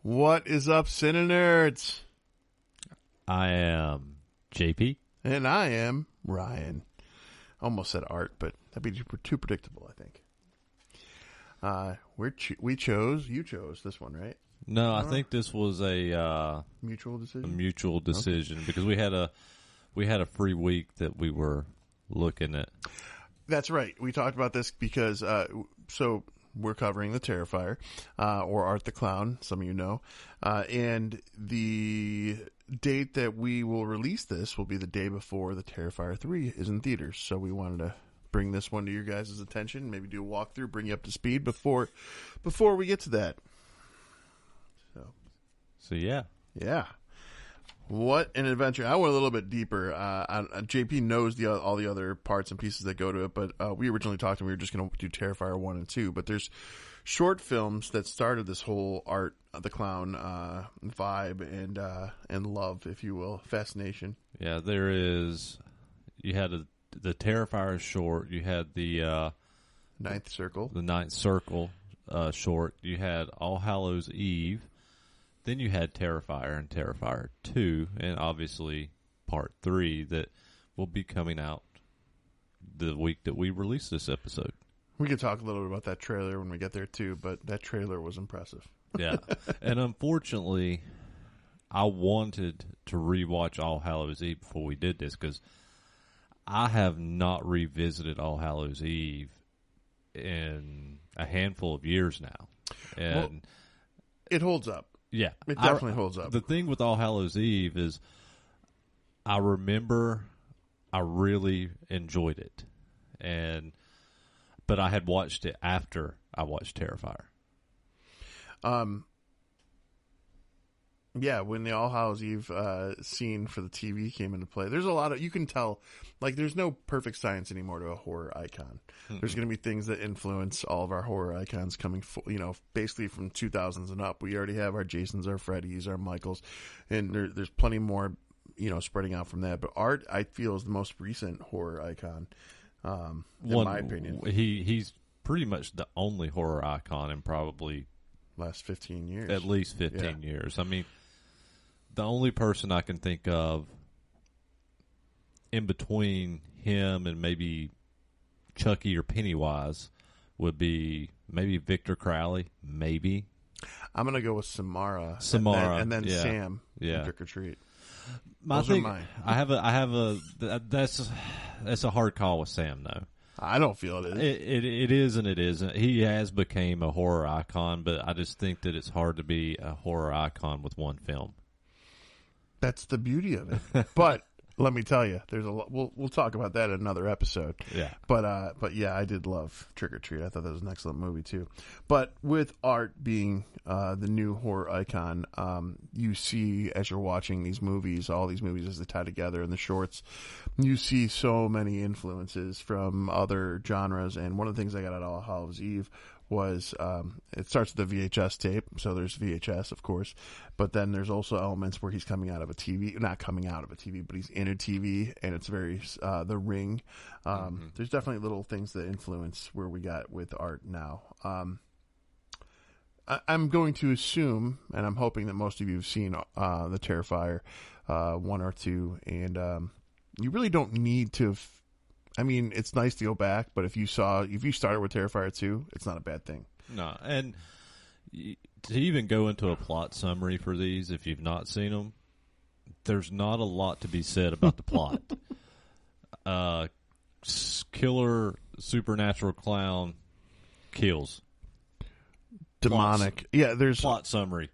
What is up, CineNerds? I am JP. And I am Ryan. Almost said Art, but that'd be too predictable, I think. You chose this one, right? No, I think this was a mutual decision. A mutual decision because we had a free week that we were looking at. That's right. We talked about this because so we're covering the Terrifier or Art the Clown, some of you know, and the date that we will release this will be the day before the Terrifier 3 is in theaters. So we wanted to bring this one to your guys' attention, maybe do a walkthrough, bring you up to speed before we get to that. So yeah. What an adventure. I went a little bit deeper. JP knows all the other parts and pieces that go to it, but we originally talked and we were just going to do Terrifier 1 and 2, but there's short films that started this whole Art the Clown vibe and love, if you will, fascination. Yeah, there is. You had the Terrifier short. You had the Ninth Circle. The Ninth Circle short. You had All Hallows Eve. Then you had Terrifier and Terrifier 2, and obviously Part 3 that will be coming out the week that we release this episode. We could talk a little bit about that trailer when we get there too, but that trailer was impressive. Yeah, and unfortunately, I wanted to rewatch All Hallows Eve before we did this because I have not revisited All Hallows Eve in a handful of years now, and it holds up. Yeah, it definitely holds up. The thing with All Hallows Eve is I remember I really enjoyed it, but I had watched it after I watched Terrifier. Yeah, when the All Hallows Eve scene for the TV came into play, there's a lot of, you can tell, like, there's no perfect science anymore to a horror icon. Mm-hmm. There's going to be things that influence all of our horror icons coming, basically from 2000s and up. We already have our Jasons, our Freddys, our Michaels, and there's plenty more, spreading out from that. But Art, I feel, is the most recent horror icon, in my opinion. He's pretty much the only horror icon in probably last 15 years. At least 15 years. I mean, the only person I can think of in between him and maybe Chucky or Pennywise would be maybe Victor Crowley, maybe. I'm going to go with Samara. And then Sam in Trick or Treat. Those are mine. I have a that's a hard call with Sam though. I don't feel it is. It is and it isn't. He has became a horror icon, but I just think that it's hard to be a horror icon with one film. That's the beauty of it. But let me tell you, there's a lot. We'll talk about that in another episode. Yeah. But yeah, I did love Trick or Treat. I thought that was an excellent movie too. But with Art being the new horror icon, you see as you're watching these movies, all these movies as they tie together in the shorts, you see so many influences from other genres. And one of the things I got at All Hallows Eve was it starts with the VHS tape, so there's VHS, of course, but then there's also elements where he's coming out of a TV, not coming out of a TV, but he's in a TV, and it's very The Ring. There's definitely little things that influence where we got with Art now. I'm going to assume, and I'm hoping that most of you have seen the Terrifier 1 or 2, and you really don't need to I mean, it's nice to go back, but if you started with Terrifier 2, it's not a bad thing. No, and to even go into a plot summary for these, if you've not seen them, there's not a lot to be said about the plot. Killer supernatural clown kills. Demonic. There's plot summary.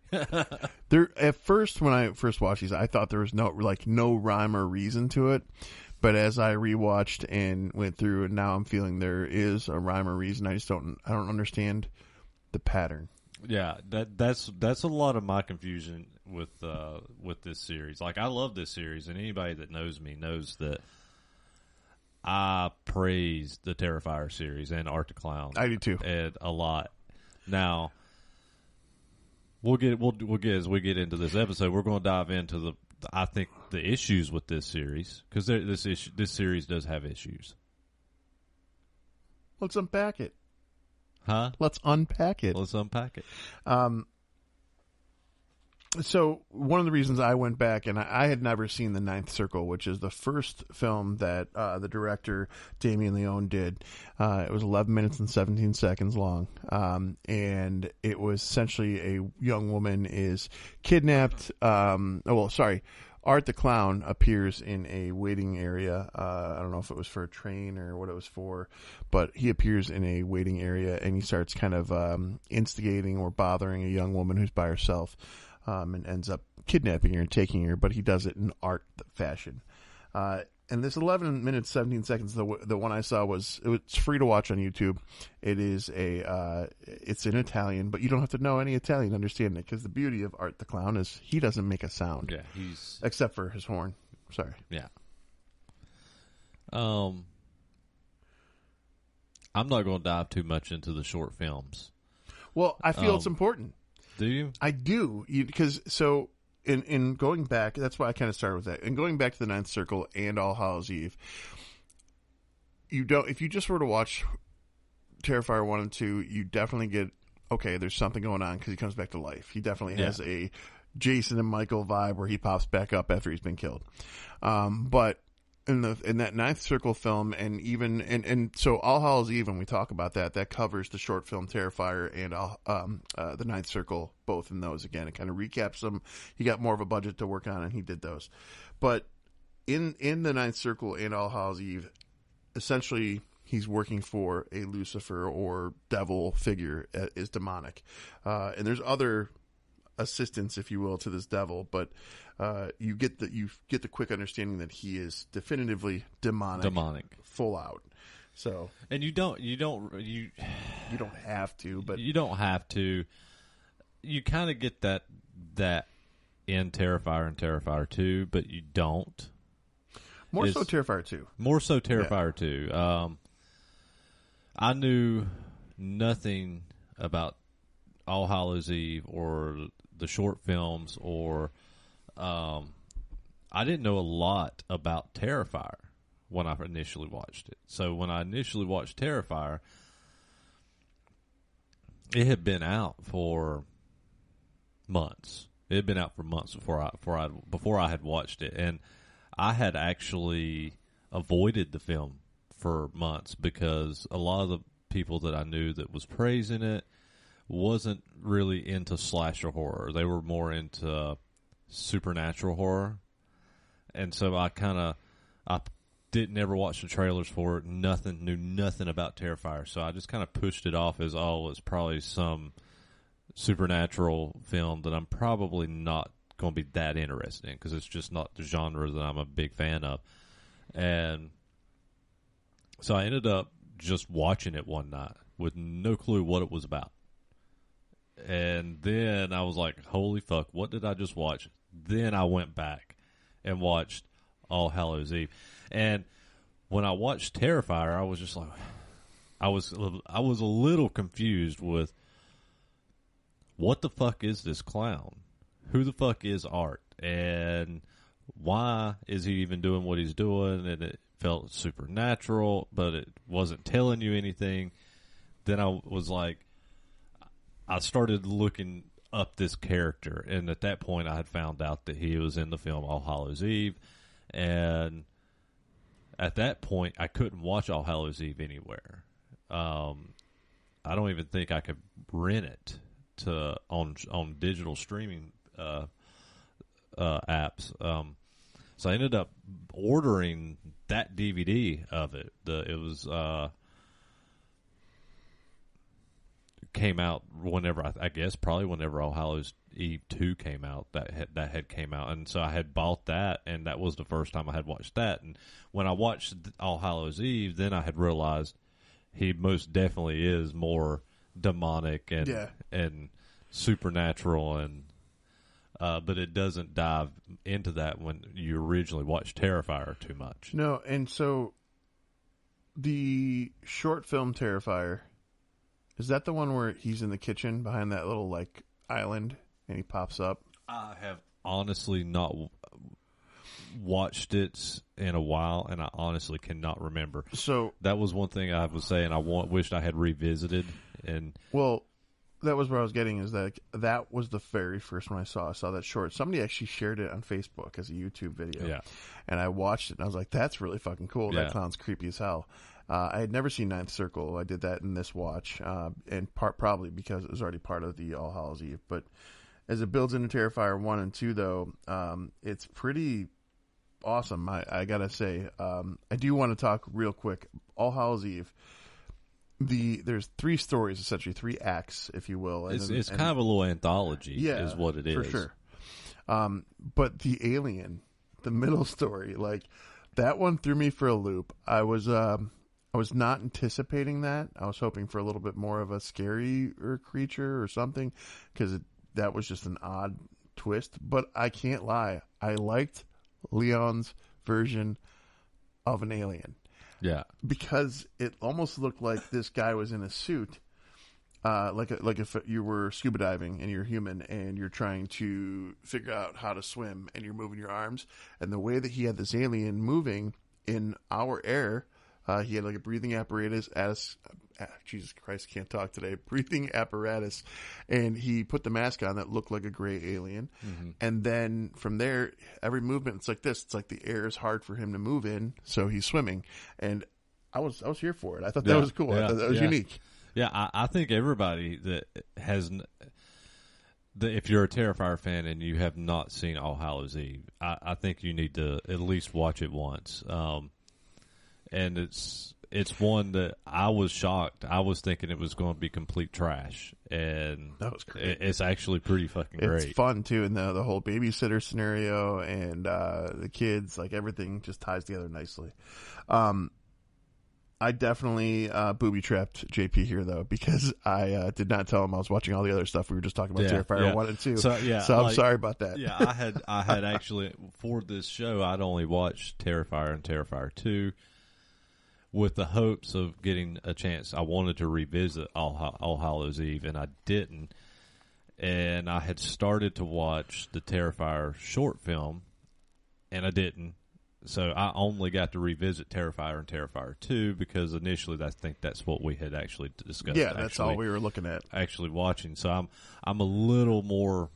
There at first, when I first watched these, I thought there was no rhyme or reason to it. But as I rewatched and went through, and now I'm feeling there is a rhyme or reason. I don't understand the pattern. Yeah, that's a lot of my confusion with this series. Like, I love this series, and anybody that knows me knows that I praise the Terrifier series and Art the Clown. I do too, and a lot. Now, we'll get as we get into this episode, we're going to dive into I think the issues with this series, because this series does have issues. Let's unpack it. Huh? Let's unpack it. Let's unpack it. So one of the reasons I went back, and I had never seen The Ninth Circle, which is the first film that the director Damien Leone did. It was 11 minutes and 17 seconds long, and it was essentially a young woman is kidnapped. Art the Clown appears in a waiting area. I don't know if it was for a train or what it was for, but he appears in a waiting area, and he starts kind of instigating or bothering a young woman who's by herself. And ends up kidnapping her and taking her, but he does it in art fashion. And this 11 minutes, 17 seconds, the one I saw it's free to watch on YouTube. It is it's in Italian, but you don't have to know any Italian to understand it, because the beauty of Art the Clown is he doesn't make a sound. Yeah, except for his horn. Sorry. Yeah. I'm not going to dive too much into the short films. Well, I feel it's important. Do you? I do, because so in going back, that's why I kind of started with that. And going back to The Ninth Circle and All Hallows Eve, if you just were to watch Terrifier 1 and 2, you definitely get, okay, there's something going on because he comes back to life. He definitely has a Jason and Michael vibe where he pops back up after he's been killed. But in that Ninth Circle film, and so All Hallows Eve, when we talk about that covers the short film Terrifier and the Ninth Circle, both in those. Again, it kind of recaps them. He got more of a budget to work on, and he did those. But in the Ninth Circle and All Hallows Eve, essentially he's working for a Lucifer or devil figure, is demonic, and there's other assistance, if you will, to this devil, but you get the quick understanding that he is definitively demonic, full out. So, and you don't have to, but you don't have to. You kind of get that in Terrifier and Terrifier 2, but you don't. More so Terrifier 2. More so Terrifier 2. I knew nothing about All Hallows Eve or the short films, or I didn't know a lot about Terrifier when I initially watched it. So when I initially watched Terrifier, it had been out for months. It had been out for months before I had watched it, and I had actually avoided the film for months because a lot of the people that I knew that was praising it wasn't really into slasher horror. They were more into supernatural horror. And so I didn't ever watch the trailers for it. Knew nothing about Terrifier. So I just kind of pushed it off as, it's probably some supernatural film that I'm probably not going to be that interested in, because it's just not the genre that I'm a big fan of. And so I ended up just watching it one night with no clue what it was about. And then I was like, holy fuck, what did I just watch? Then I went back and watched All Hallows Eve. And when I watched Terrifier, I was just like, I was a little confused with, what the fuck is this clown? Who the fuck is Art? And why is he even doing what he's doing? And it felt supernatural, but it wasn't telling you anything. Then I was like, I started looking up this character, and at that point I had found out that he was in the film All Hallows Eve, and at that point I couldn't watch All Hallows Eve anywhere. I don't even think I could rent it on digital streaming apps. So I ended up ordering that DVD of it. It was came out whenever I guess probably whenever All Hallows Eve 2 came out, that had came out, and so I had bought that, and that was the first time I had watched that. And when I watched All Hallows Eve, then I had realized he most definitely is more demonic and supernatural, and but it doesn't dive into that when you originally watched Terrifier too much. No, and so the short film Terrifier, is that the one where he's in the kitchen behind that little like island and he pops up? I have honestly not watched it in a while, and I honestly cannot remember. So that was one thing I was saying wished I had revisited. And well, that was where I was getting, is that was the very first one I saw. I saw that short. Somebody actually shared it on Facebook as a YouTube video. Yeah. And I watched it, and I was like, that's really fucking cool. Yeah. That clown's creepy as hell. I had never seen Ninth Circle. I did that in this watch, and probably because it was already part of the All Hallows Eve. But as it builds into Terrifier 1 and 2, though, it's pretty awesome, I gotta say. I do want to talk real quick. All Hallows Eve. There's 3 stories, essentially 3 acts, if you will. And it's kind of a little anthology, is what it is. For sure. But the alien, the middle story, like that one threw me for a loop. I was not anticipating that. I was hoping for a little bit more of a scarier creature or something, because that was just an odd twist. But I can't lie, I liked Leon's version of an alien. Yeah, because it almost looked like this guy was in a suit, like if you were scuba diving and you're human and you're trying to figure out how to swim and you're moving your arms, and the way that he had this alien moving in our air, he had like a breathing apparatus. Jesus Christ, can't talk today. Breathing apparatus, and he put the mask on that looked like a gray alien. Mm-hmm. And then from there, every movement, it's like this. It's like the air is hard for him to move in, so he's swimming. And I was here for it. I thought that was cool. I thought that was unique. Yeah, I think everybody that has, if you're a Terrifier fan and you have not seen All Hallows Eve, I think you need to at least watch it once. And it's one that I was shocked. I was thinking it was going to be complete trash, and that was great. It's actually pretty fucking great. It's fun too, and the whole babysitter scenario and the kids, like everything just ties together nicely. I definitely booby trapped JP here though, because I did not tell him I was watching all the other stuff we were just talking about, Terrifier 1 and 2. So I'm sorry about that. Yeah, I had actually for this show I'd only watched Terrifier and Terrifier 2. With the hopes of getting a chance. I wanted to revisit All Hallows Eve, and I didn't. And I had started to watch the Terrifier short film, and I didn't. So I only got to revisit Terrifier and Terrifier 2, because initially I think that's what we had actually discussed. Yeah, that's all we were looking at. Actually watching. So I'm a little more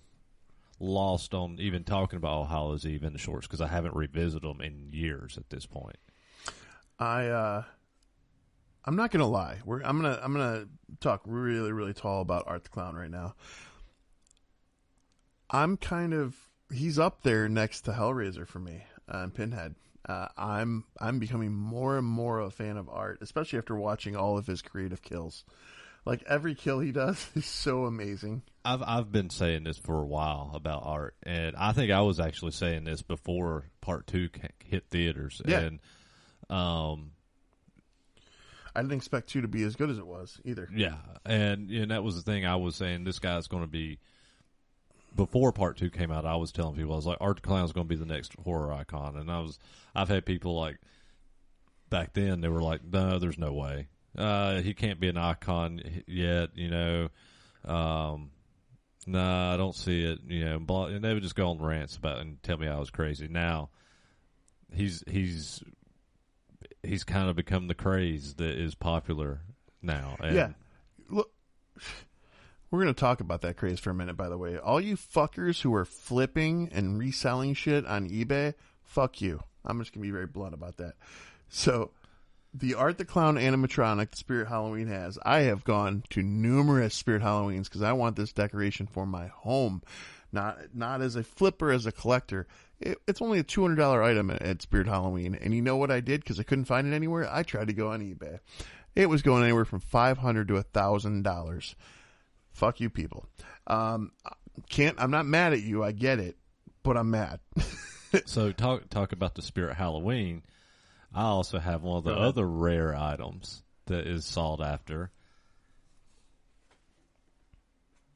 lost on even talking about All Hallows Eve in the shorts, because I haven't revisited them in years at this point. I'm not gonna lie. I'm gonna talk really, really tall about Art the Clown right now. He's up there next to Hellraiser for me and Pinhead. I'm becoming more and more a fan of Art, especially after watching all of his creative kills. Like every kill he does is so amazing. I've been saying this for a while about Art, and I think I was actually saying this before Part 2 hit theaters. Yeah. And I didn't expect 2 to be as good as it was either. Yeah, and that was the thing I was saying. This guy's going to be, before Part 2 came out, I was telling people, I was like, Art the Clown's going to be the next horror icon. And I've had people like, back then, they were like, no, there's no way. He can't be an icon yet, No, I don't see it, and they would just go on rants about it and tell me I was crazy. Now, he's kind of become the craze that is popular now. And yeah. Look, we're going to talk about that craze for a minute, by the way. All you fuckers who are flipping and reselling shit on eBay, fuck you. I'm just going to be very blunt about that. So, the Art the Clown animatronic that Spirit Halloween has, I have gone to numerous Spirit Halloweens because I want this decoration for my home. Not as a flipper, as a collector. It's only a $200 item at Spirit Halloween. And you know what I did? Because I couldn't find it anywhere. I tried to go on eBay. It was going anywhere from $500 to $1,000. Fuck you people. I'm not mad at you. I get it. But I'm mad. So talk about the Spirit Halloween. I also have one of the other rare items that is sought after.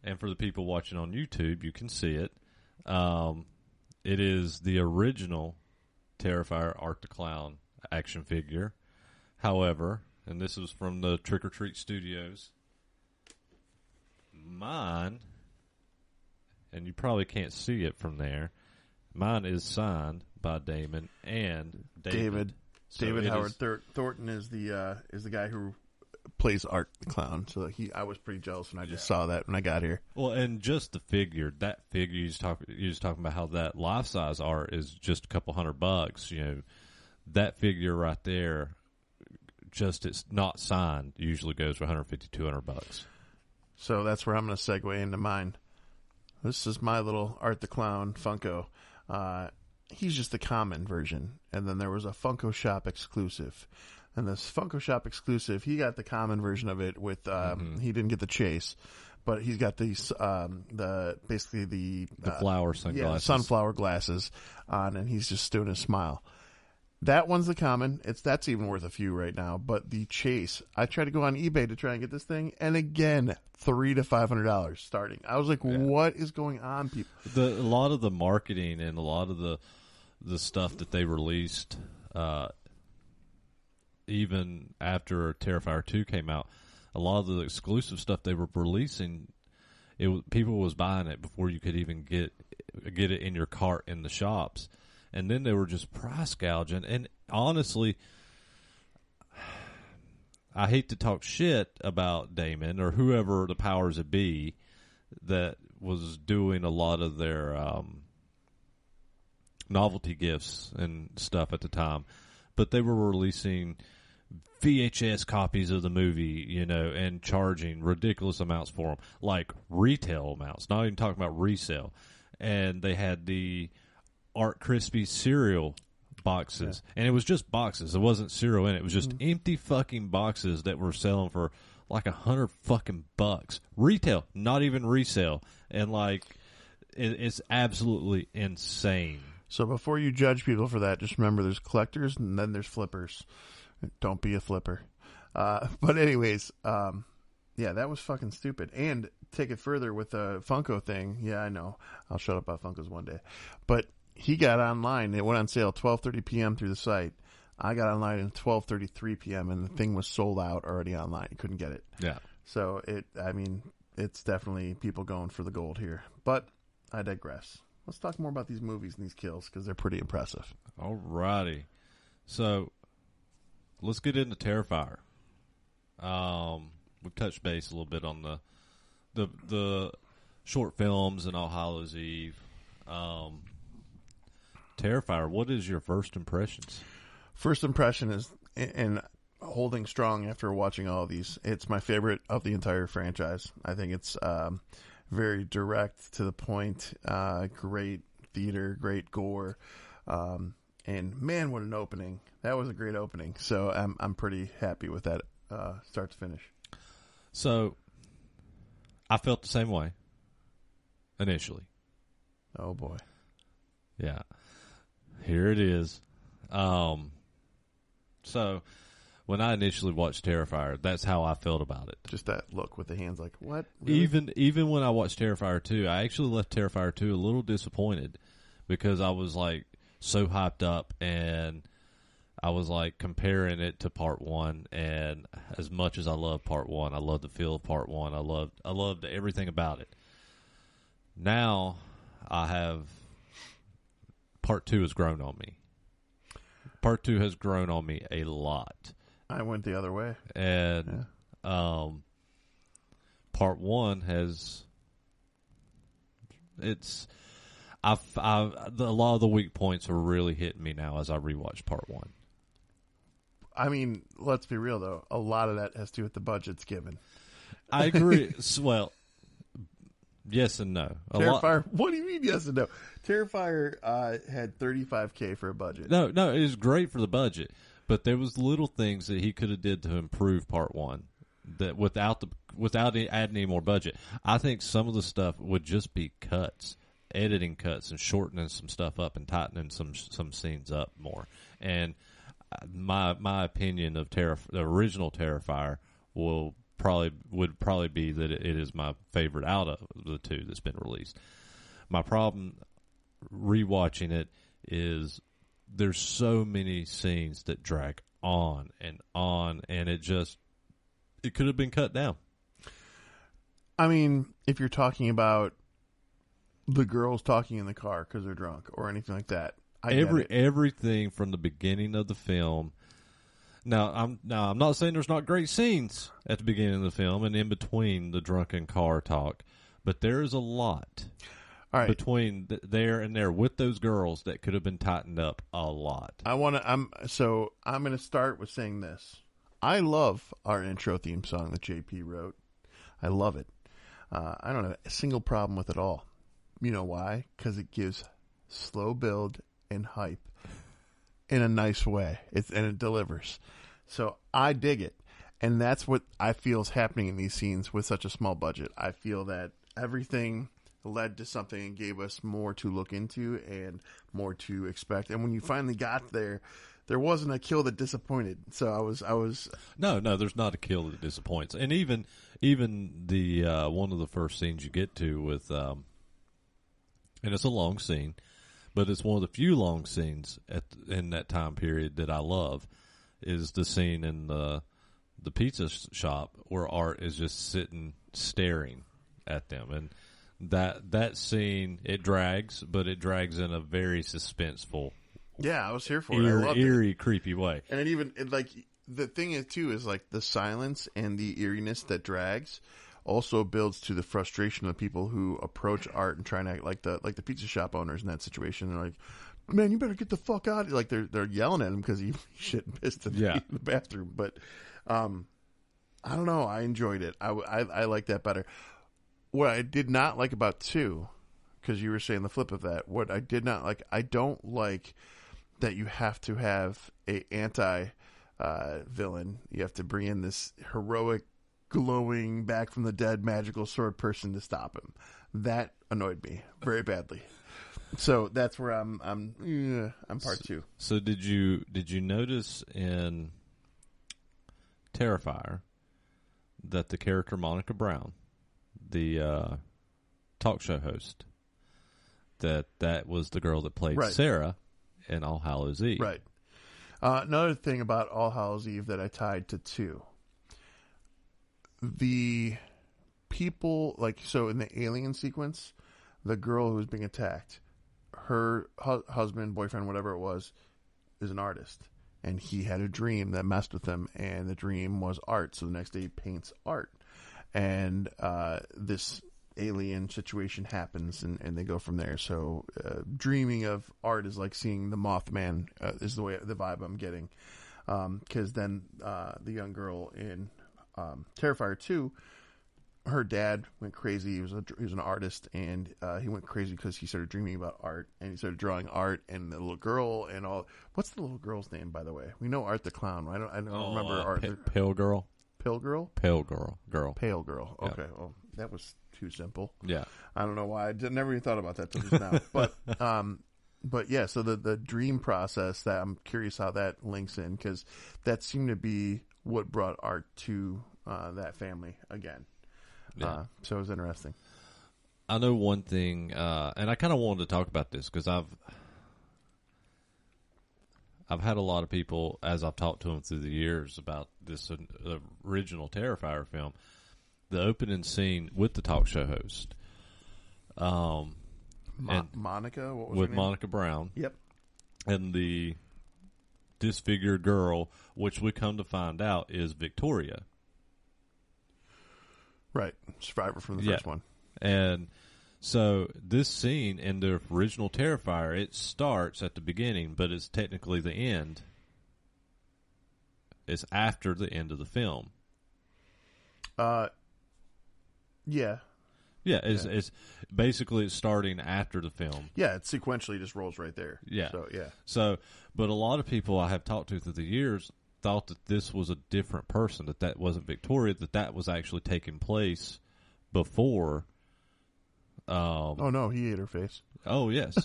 And for the people watching on YouTube, you can see it. It is the original Terrifier Art the Clown action figure. However, and this is from the Trick or Treat Studios, mine, and you probably can't see it from there, mine is signed by Damon and David. David Howard Thornton is the guy who plays Art the Clown. So I was pretty jealous when I just saw that when I got here. Well, and just the figure, you was talking about how that life size art is just a couple $100. You know, that figure right there, just it's not signed, usually goes for $150, $200. So that's where I'm going to segue into mine. This is my little Art the Clown Funko. He's just the common version. And then there was a Funko Shop exclusive. And this Funko Shop exclusive, he got the common version of it with, he didn't get the chase, but he's got these, basically the flower sunglasses. Yeah, sunflower glasses on, and he's just doing a smile. That one's the common. That's even worth a few right now. But the chase, I tried to go on eBay to try and get this thing, and again, $300 to $500 starting. I was like, what is going on, people? A lot of the marketing and a lot of the stuff that they released, even after Terrifier 2 came out, a lot of the exclusive stuff they were releasing, people was buying it before you could even get it in your cart in the shops. And then they were just price gouging. And honestly, I hate to talk shit about Damon or whoever the powers that be that was doing a lot of their novelty gifts and stuff at the time. But they were releasing VHS copies of the movie, you know, and charging ridiculous amounts for them, like retail amounts, not even talking about resale. And they had the Art Crispy cereal boxes, and it was just boxes. It wasn't cereal in it. It was just empty fucking boxes that were selling for like $100 fucking bucks. Retail, not even resale. And like, it's absolutely insane. So before you judge people for that, just remember there's collectors and then there's flippers. Don't be a flipper. But anyways, yeah, that was fucking stupid. And take it further with the Funko thing. Yeah, I know. I'll shut up about Funkos one day. But he got online. It went on sale 12:30 p.m. through the site. I got online at 12:33 p.m. and the thing was sold out already online. You couldn't get it. Yeah. So it's definitely people going for the gold here. But I digress. Let's talk more about these movies and these kills because they're pretty impressive. Alrighty. So let's get into Terrifier. We've touched base a little bit on the short films and All Hallows Eve. Terrifier, what is your first impressions? First impression is, and holding strong after watching all of these, it's my favorite of the entire franchise. I think it's very direct, to the point, great theater, great gore, and man, what an opening. That was a great opening. So I'm pretty happy with that start to finish. So I felt the same way initially. Oh, boy. Yeah. Here it is. So when I initially watched Terrifier, that's how I felt about it. Just that look with the hands, like, what? Really? Even when I watched Terrifier 2, I actually left Terrifier 2 a little disappointed because I was like so hyped up, and I was like comparing it to Part 1, and as much as I love Part 1, I love the feel of Part 1. I loved everything about it. Now I have Part 2 has grown on me. Part 2 has grown on me a lot. I went the other way. And Part 1 has a lot of the weak points are really hitting me now as I rewatch Part 1. I mean, let's be real though. A lot of that has to do with the budgets given. I agree. Well, yes and no. Terrifier. What do you mean yes and no? Terrifier had $35K for a budget. No, it was great for the budget, but there was little things that he could have did to improve Part 1 that without adding any more budget. I think some of the stuff would just be cuts, editing cuts, and shortening some stuff up and tightening some scenes up more. And my opinion of the original Terrifier would probably be that it is my favorite out of the two that's been released. My problem rewatching it is there's so many scenes that drag on, and it could have been cut down. I mean, if you're talking about the girls talking in the car because they're drunk or anything like that, everything from the beginning of the film, Now I'm not saying there's not great scenes at the beginning of the film and in between the drunken car talk, but there is a lot between there and there with those girls that could have been tightened up a lot. I'm going to start with saying this. I love our intro theme song that JP wrote. I love it. I don't have a single problem with it all. You know why? Because it gives slow build and hype in a nice way. And it delivers. So I dig it. And that's what I feel is happening in these scenes with such a small budget. I feel that everything led to something and gave us more to look into and more to expect. And when you finally got there, there wasn't a kill that disappointed. So I was No, there's not a kill that disappoints. And even the one of the first scenes you get to with and it's a long scene, but it's one of the few long scenes in that time period that I love, is the scene in the pizza shop where Art is just sitting staring at them. And that scene, it drags, but it drags in a very suspenseful, I was here for it. I loved eerie, it. creepy way. And the thing is too is like the silence and the eeriness that drags also builds to the frustration of people who approach Art and try and act like the pizza shop owners in that situation. They're like, "Man, you better get the fuck out!" Like they're yelling at him because he shit and pissed in the bathroom. But I don't know. I enjoyed it. I like that better. What I did not like about 2, because you were saying the flip of that. What I did not like, I don't like that you have to have a anti villain. You have to bring in this heroic, glowing, back from the dead, magical sword person to stop him. That annoyed me very badly. So that's where I'm part 2. So did you notice in Terrifier that the character Monica Brown, the talk show host, that was the girl that played Sarah in All Hallows Eve? Right. Another thing about All Hallows Eve that I tied to 2. The people, so in the alien sequence, the girl who was being attacked, her husband, boyfriend, whatever it was, is an artist. And he had a dream that messed with him, and the dream was art. So the next day he paints art. And this alien situation happens, and they go from there. So dreaming of art is like seeing the Mothman, is the vibe I'm getting. Because then the young girl in Terrifier 2, her dad went crazy. He was an artist, and he went crazy because he started dreaming about art, and he started drawing art, and the little girl and all. What's the little girl's name, by the way? We know Art the Clown. I don't remember Art. Pale Girl. Pale Girl. Pale Girl. Pale Girl. Okay. Yep. Well, that was too simple. Yeah. I don't know why. I never even thought about that till just now. But yeah. So the dream process, that I'm curious how that links in, because that seemed to be what brought Art to that family again. Yeah. So it was interesting. I know one thing, and I kind of wanted to talk about this because I've had a lot of people, as I've talked to them through the years, about this original Terrifier film, the opening scene with the talk show host, Monica, what was with her name? Monica Brown, Yep, and the disfigured girl, which we come to find out is Victoria. right, survivor from the first one. And so this scene in the original Terrifier, it starts at the beginning, but it's technically the end. It's after the end of the film. Yeah. Yeah, it's basically it's starting after the film. Yeah, it sequentially just rolls right there. Yeah. So, yeah. So, but a lot of people I have talked to through the years thought that this was a different person, that wasn't Victoria, that was actually taking place before. Oh, no, he ate her face. Oh, yes.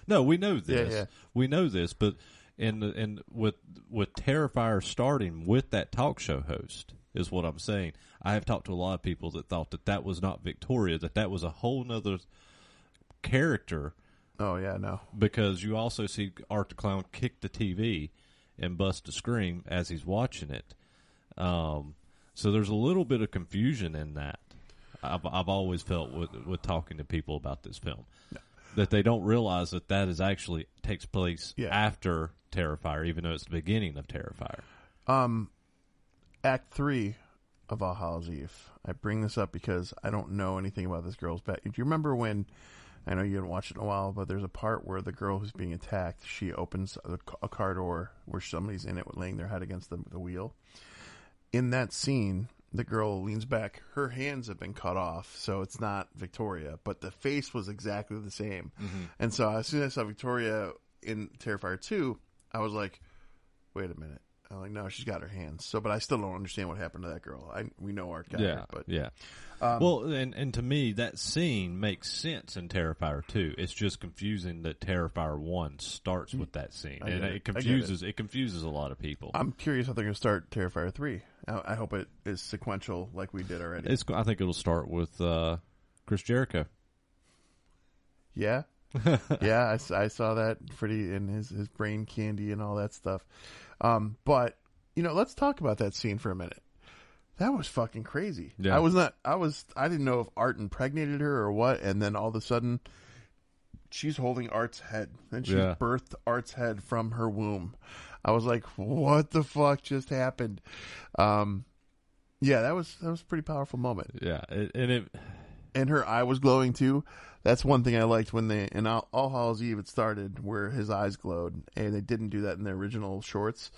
No, we know this. Yeah. We know this, but with Terrifier starting with that talk show host is what I'm saying. I have talked to a lot of people that thought that was not Victoria, that was a whole nother character. Oh, yeah, no. Because you also see Art the Clown kick the TV and bust a scream as he's watching it. So there's a little bit of confusion in that. I've always felt with talking to people about this film. No. That they don't realize that is actually takes place after Terrifier, even though it's the beginning of Terrifier. Act 3 of All Hallows Eve. I bring this up because I don't know anything about this girl's back. Do you remember when, I know you haven't watched it in a while, but there's a part where the girl who's being attacked, she opens a car door where somebody's in it laying their head against the wheel. In that scene, the girl leans back. Her hands have been cut off, so it's not Victoria, but the face was exactly the same. Mm-hmm. And so as soon as I saw Victoria in Terrifier 2, I was like, wait a minute. I'm like, no, she's got her hands. So, but I still don't understand what happened to that girl. We know Art got her, but yeah. Well, and to me, that scene makes sense in Terrifier 2. It's just confusing that Terrifier 1 starts with that scene, and it confuses a lot of people. I'm curious how they're going to start Terrifier 3. I hope it is sequential like we did already. I think it'll start with Chris Jericho. Yeah. Yeah, I saw that pretty in his brain candy and all that stuff. But let's talk about that scene for a minute. That was fucking crazy. Yeah. I didn't know if Art impregnated her or what, and then all of a sudden she's holding Art's head and she's birthed Art's head from her womb. I was like, what the fuck just happened? That was a pretty powerful moment. Yeah, and her eye was glowing too. That's one thing I liked when in All Hallows Eve it started where his eyes glowed, and they didn't do that in the original shorts.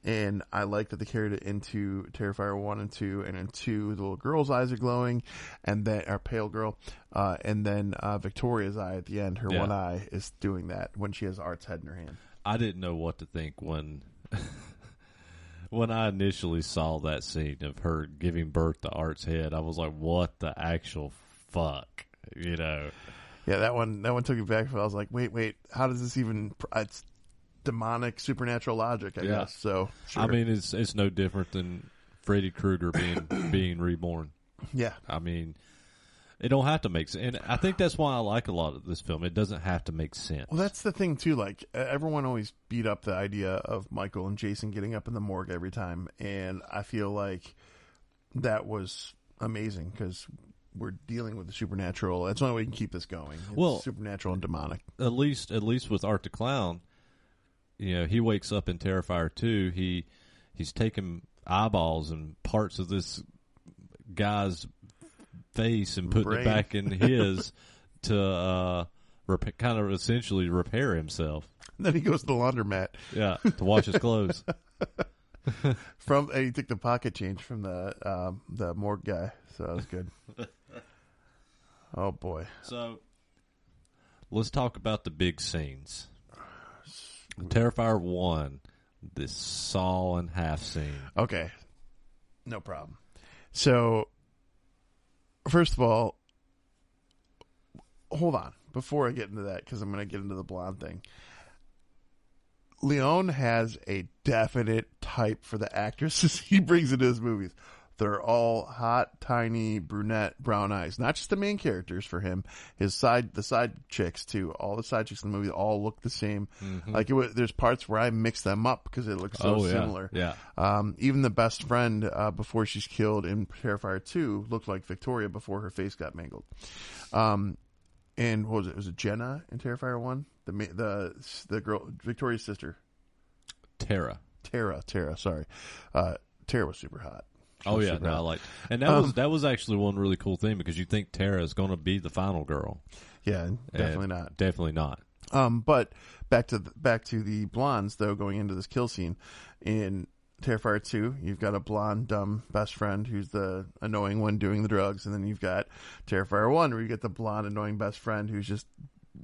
And I like that they carried it into Terrifier 1 and 2, and in 2 the little girl's eyes are glowing, and then our pale girl, and then Victoria's eye at the end, her one eye is doing that when she has Art's head in her hand. I didn't know what to think when I initially saw that scene of her giving birth to Art's head. I was like, what the actual fuck? Yeah, that one took me back. I was like, wait, how does this even? It's demonic, supernatural logic, I guess. So, sure. I mean, it's no different than Freddy Krueger being reborn. Yeah, I mean, it don't have to make sense, and I think that's why I like a lot of this film. It doesn't have to make sense. Well, that's the thing too. Like everyone always beat up the idea of Michael and Jason getting up in the morgue every time, and I feel like that was amazing because we're dealing with the supernatural. That's the only way we can keep this going. It's supernatural and demonic. At least with Art the Clown, he wakes up in Terrifier 2. He's taking eyeballs and parts of this guy's face and putting it back in his to kind of essentially repair himself. And then he goes to the laundromat. Yeah, to wash his clothes. He took the pocket change from the morgue guy, so that was good. Oh boy! So let's talk about the big scenes. Terrifier 1, this saw in half scene. Okay, no problem. So first of all, hold on before I get into that because I'm going to get into the blonde thing. Leone has a definite type for the actresses he brings into his movies. They're all hot, tiny, brunette, brown eyes. Not just the main characters for him. The side chicks too. All the side chicks in the movie all look the same. Mm-hmm. Like there's parts where I mix them up because it looks so similar. Yeah. Even the best friend before she's killed in Terrifier 2 looked like Victoria before her face got mangled. And what was it? Was it Jenna in Terrifier 1? The girl, Victoria's sister. Tara. Sorry. Tara was super hot. Oh yeah, no, I liked, and that was actually one really cool thing because you think Tara is going to be the final girl. Yeah, definitely not. Definitely not. But back to the blondes though. Going into this kill scene in Terrifier 2, you've got a blonde, dumb best friend who's the annoying one doing the drugs, and then you've got Terrifier 1 where you get the blonde, annoying best friend who's just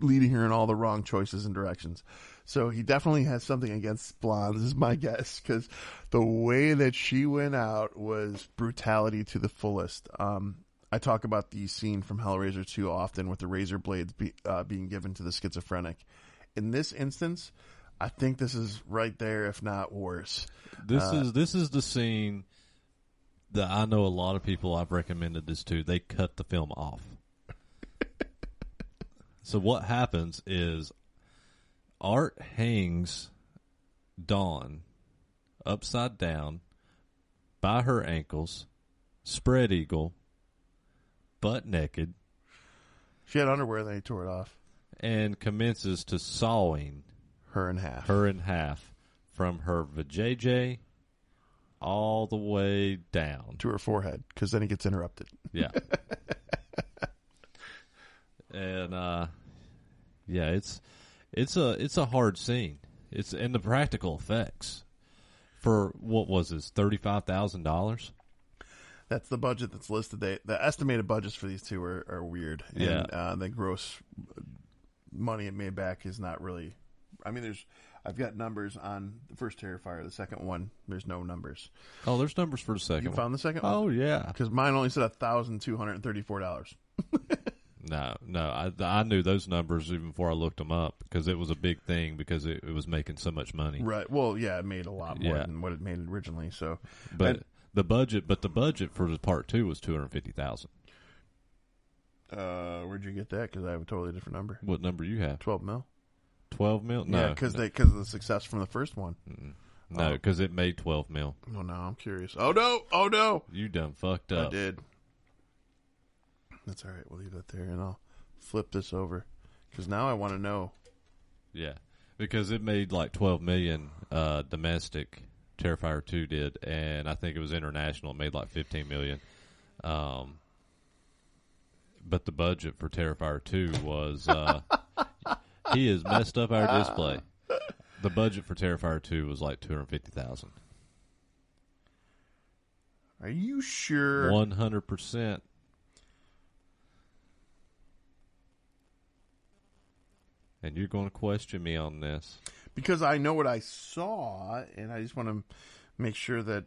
leading her in all the wrong choices and directions. So he definitely has something against blondes, is my guess, because the way that she went out was brutality to the fullest. I talk about the scene from Hellraiser 2 often with the razor blades being given to the schizophrenic. In this instance, I think this is right there, if not worse. This is the scene that I know a lot of people I've recommended this to. They cut the film off. So what happens is Art hangs Dawn upside down by her ankles, spread eagle, butt naked. She had underwear, then he tore it off. And commences to sawing her in half. From her vajayjay all the way down to her forehead, because then he gets interrupted. Yeah. And yeah, it's a hard scene. It's and the practical effects for what was this $35,000. That's the budget that's listed. The estimated budgets for these two are weird. Yeah. And the gross money it made back is not really. I mean, I've got numbers on the first Terrifier. The second one, there's no numbers. Oh, there's numbers for the second one. You found the second one? Oh, yeah. Because mine only said $1,234. No, I knew those numbers even before I looked them up because it was a big thing because it was making so much money. Right. Well, yeah, it made a lot more than what it made originally. So, but the budget for the part 2 was $250,000. Where'd you get that? Because I have a totally different number. What number you have? 12 mil. 12 mil? No, yeah, because of the success from the first one. Mm-mm. No, because it made 12 mil. Oh no, I'm curious. Oh no! You done fucked up. I did. That's all right. We'll leave that there, and I'll flip this over because now I want to know. Yeah, because it made like 12 million domestic. Terrifier 2 did, and I think it was international. It made like 15 million. But the budget for Terrifier 2 was he has messed up our display. The budget for Terrifier 2 was like $250,000. Are you sure? 100%. And you're going to question me on this. Because I know what I saw, and I just want to make sure that...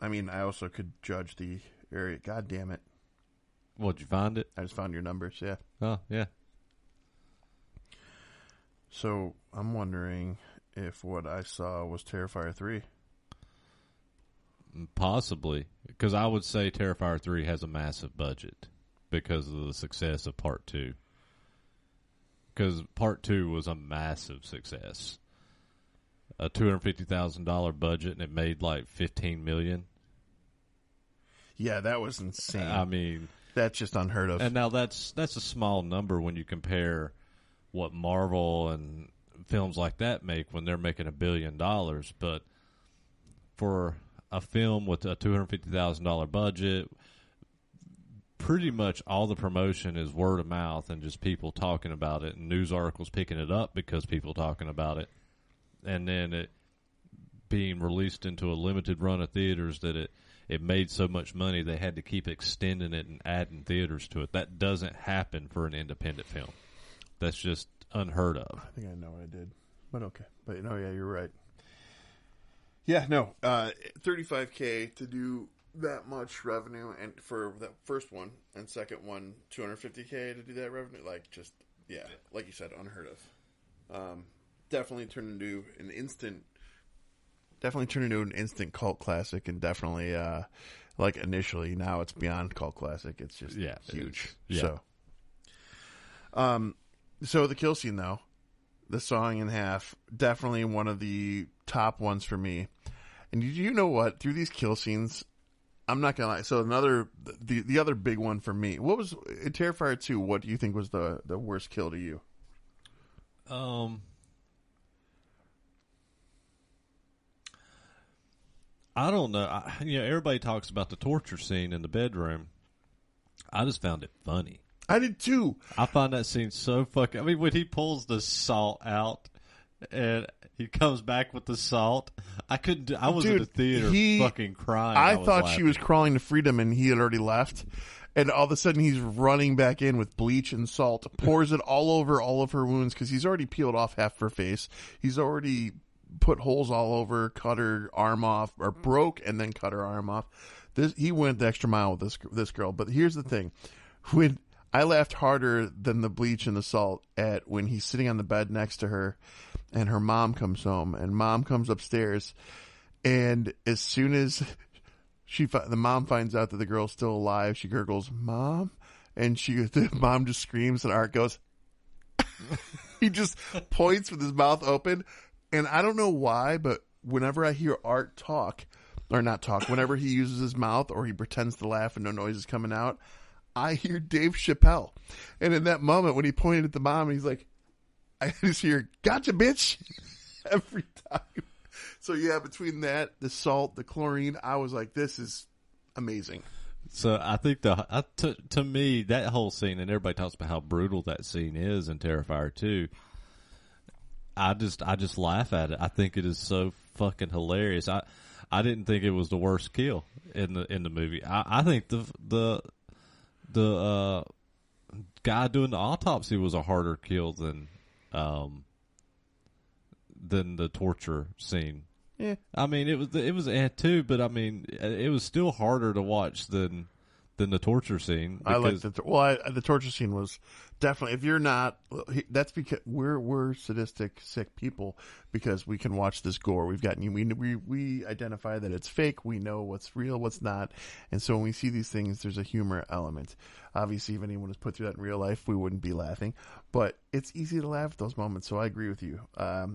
I mean, I also could judge the area. God damn it. Well, did you find it? I just found your numbers, yeah. Oh, yeah. So, I'm wondering if what I saw was Terrifier 3. Possibly. Because I would say Terrifier 3 has a massive budget because of the success of Part 2. Because Part 2 was a massive success. A $250,000 budget, and it made like $15 million. Yeah, that was insane. I mean... That's just unheard of. And now that's a small number when you compare what Marvel and films like that make when they're making $1 billion. But for a film with a $250,000 budget... pretty much all the promotion is word of mouth and just people talking about it and news articles picking it up because people talking about it, and then it being released into a limited run of theaters that it made so much money they had to keep extending it and adding theaters to it. That doesn't happen for an independent film. That's just unheard of. I think I know what I did, but okay. But yeah, you're right. Yeah, no, $35K to do that much revenue, and for that first one and second one, $250K to do that revenue, like just like you said, unheard of. Definitely turned into an instant cult classic, and definitely like initially, now it's beyond cult classic. It's just huge. So the kill scene though, the sawing in half, definitely one of the top ones for me. And you know what? Through these kill scenes, I'm not gonna lie. So the other big one for me, what was in Terrifier 2? What do you think was the worst kill to you? I don't know. Everybody talks about the torture scene in the bedroom. I just found it funny. I did too. I find that scene so fucking... I mean, when he pulls the salt out and he comes back with the salt, I couldn't... I was in the theater fucking crying. I thought she was crawling to freedom and he had already left. And all of a sudden he's running back in with bleach and salt, pours it all over all of her wounds because he's already peeled off half her face. He's already put holes all over, cut her arm off, or broke and then cut her arm off. He went the extra mile with this girl. But here's the thing. When I laughed harder than the bleach and the salt at when he's sitting on the bed next to her and her mom comes home, and mom comes upstairs, and as soon as the mom finds out that the girl's still alive, she gurgles, "Mom," and the mom just screams, and Art goes, he just points with his mouth open. And I don't know why, but whenever I hear Art talk, or not talk, whenever he uses his mouth or he pretends to laugh and no noise is coming out, I hear Dave Chappelle. And in that moment, when he pointed at the mom, he's like, I just hear, "Gotcha, bitch," every time. So yeah, between that, the salt, the chlorine, I was like, this is amazing. So I think to me, that whole scene, and everybody talks about how brutal that scene is in Terrifier 2. I just laugh at it. I think it is so fucking hilarious. I didn't think it was the worst kill in the movie. I think the guy doing the autopsy was a harder kill than the torture scene. Yeah. I mean, it was too, but I mean, it was still harder to watch than the torture scene. I like the torture scene was definitely, if you're not, that's because we're sadistic, sick people, because we can watch this gore. We've gotten, we identify that it's fake. We know what's real, what's not. And so when we see these things, there's a humor element. Obviously, if anyone was put through that in real life, we wouldn't be laughing, but it's easy to laugh at those moments. So I agree with you.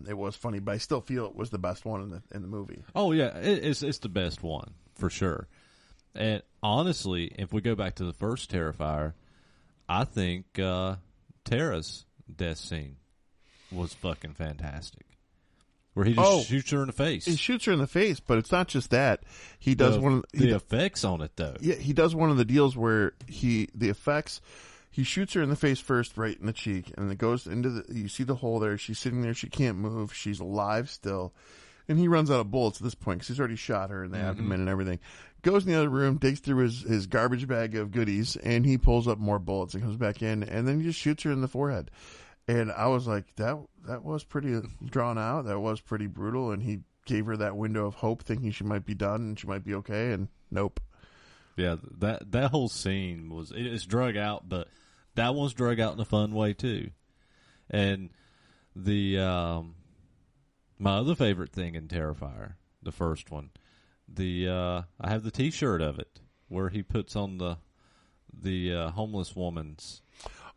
It was funny, but I still feel it was the best one in the movie. Oh yeah. It's the best one for sure. And honestly, if we go back to the first Terrifier, I think Tara's death scene was fucking fantastic. Where he just shoots her in the face. He shoots her in the face, but it's not just that. He does the effects on it, though. Yeah, he does one of the deals where he shoots her in the face first, right in the cheek, and it goes into you see the hole there. She's sitting there. She can't move. She's alive still. And he runs out of bullets at this point because he's already shot her in the abdomen and everything. Goes in the other room, digs through his garbage bag of goodies, and he pulls up more bullets and comes back in, and then he just shoots her in the forehead. And I was like, that was pretty drawn out. That was pretty brutal. And he gave her that window of hope, thinking she might be done and she might be okay. And nope. Yeah, that whole scene it's drug out, but that one's drug out in a fun way too. And the my other favorite thing in Terrifier, the first one, I have the T-shirt of it where he puts on the homeless woman's.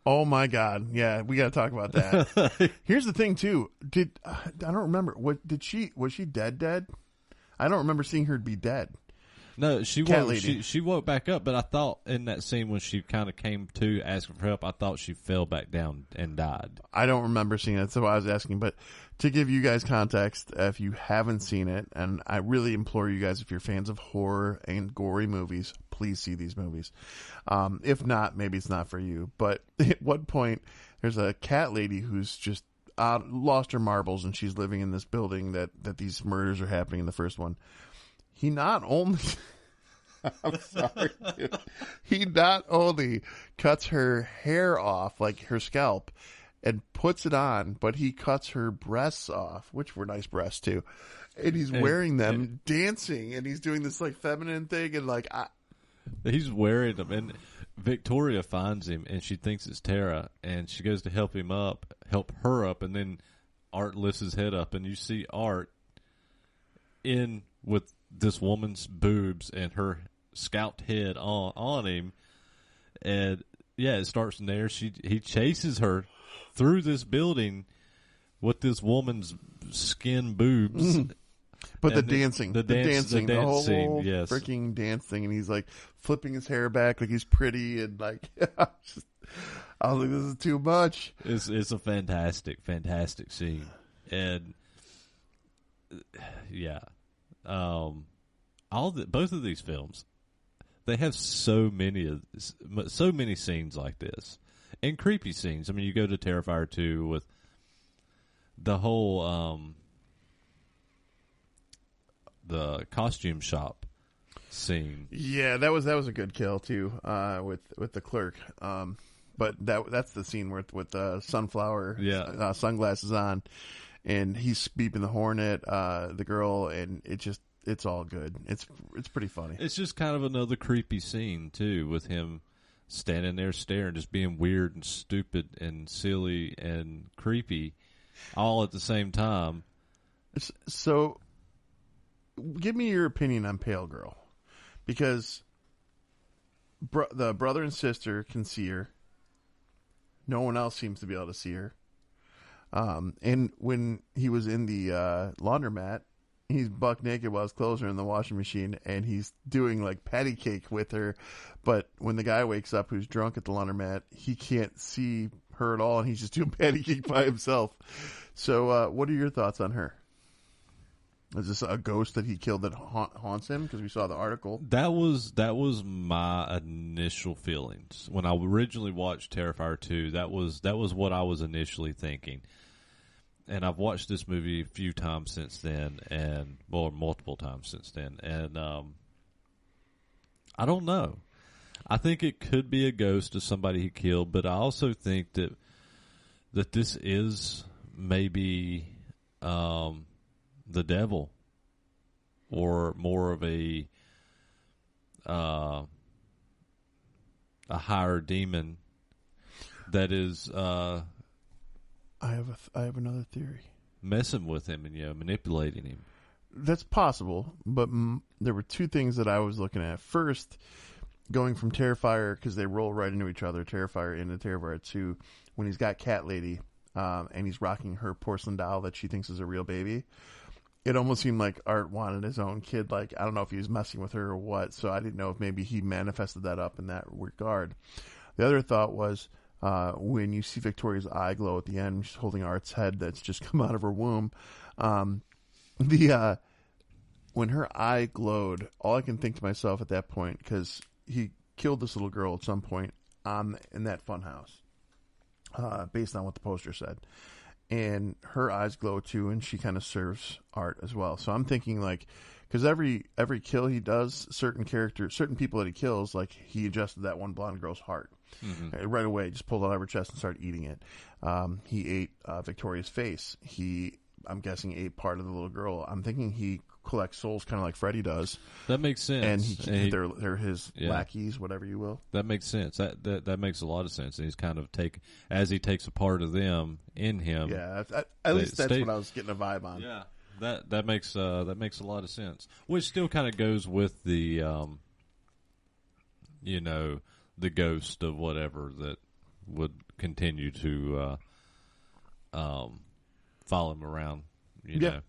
Oh my God! Yeah, we got to talk about that. Here's the thing, too. I don't remember. Was she dead? I don't remember seeing her be dead. No, she woke back up, but I thought in that scene when she kind of came to asking for help, I thought she fell back down and died. I don't remember seeing it. That's why I was asking. But to give you guys context, if you haven't seen it, and I really implore you guys, if you're fans of horror and gory movies, please see these movies. If not, maybe it's not for you. But at one point, there's a cat lady who's just lost her marbles, and she's living in this building that these murders are happening in the first one. He not only I'm sorry, dude. He not only cuts her hair off, like her scalp, and puts it on, but he cuts her breasts off, which were nice breasts too. And he's wearing them, dancing, and he's doing this like feminine thing, and like he's wearing them. And Victoria finds him, and she thinks it's Tara, and she goes to help her up, and then Art lifts his head up, and you see Art in with this woman's boobs and her scalped head on him, and yeah, it starts from there. He chases her through this building with this woman's skin boobs. But the dancing, the whole scene, yes. Freaking dance thing, and he's like flipping his hair back like he's pretty, and like I was like, this is too much. It's a fantastic scene, and yeah. Both of these films, they have so many scenes like this, and creepy scenes. I mean, you go to Terrifier 2 with the whole the costume shop scene. Yeah, that was a good kill too, with the clerk. But that's the scene with the sunflower sunglasses on. And he's beeping the horn at the girl, and it's all good. It's pretty funny. It's just kind of another creepy scene too, with him standing there staring, just being weird and stupid and silly and creepy, all at the same time. So, give me your opinion on Pale Girl, because the brother and sister can see her. No one else seems to be able to see her. And when he was in the laundromat, he's buck naked while his clothes are in the washing machine, and he's doing like patty cake with her. But when the guy wakes up who's drunk at the laundromat, he can't see her at all, and he's just doing patty cake by himself. So what are your thoughts on her? Is this a ghost that he killed that haunts him? Because we saw the article. That was my initial feelings when I originally watched Terrifier 2. That was what I was initially thinking. And I've watched this movie a few times since then, and multiple times since then. And I don't know. I think it could be a ghost of somebody he killed, but I also think that this is maybe the devil, or more of a higher demon that is I have another theory. Messing with him and manipulating him. That's possible, but there were two things that I was looking at. First, going from Terrifier, because they roll right into each other, Terrifier into Terrifier 2, when he's got Cat Lady and he's rocking her porcelain doll that she thinks is a real baby. It almost seemed like Art wanted his own kid. Like, I don't know if he was messing with her or what, so I didn't know if maybe he manifested that up in that regard. The other thought was when you see Victoria's eye glow at the end, she's holding Art's head that's just come out of her womb. When her eye glowed, all I can think to myself at that point, because he killed this little girl at some point in that fun house, based on what the poster said. And her eyes glow too, and she kind of serves Art as well. So I'm thinking, like, because every kill he does, certain people that he kills, like he adjusted that one blonde girl's heart right away, just pulled it out of her chest and started eating it. He ate Victoria's face. I'm guessing, ate part of the little girl. I'm thinking he collects souls kind of like Freddy does. That makes sense. And they're his lackeys, whatever you will. That makes sense. That makes a lot of sense. And he's kind of as he takes a part of them in him. Yeah, at least that's what I was getting a vibe on. Yeah, that makes a lot of sense. Which still kind of goes with the the ghost of whatever that would continue to follow him around. You know,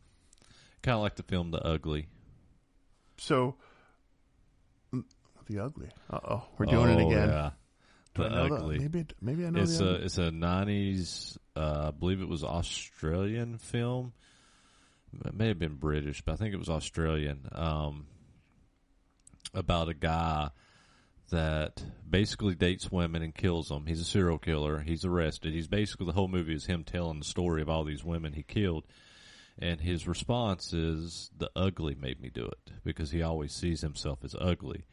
kind of like the film The Ugly. So, The Ugly. We're doing it again. Yeah. The Ugly. Maybe I know. It's a 90s. I believe it was Australian film. It may have been British, but I think it was Australian. About a guy that basically dates women and kills them. He's a serial killer. He's arrested. The whole movie is him telling the story of all these women he killed. And his response is, the ugly made me do it, because he always sees himself as ugly.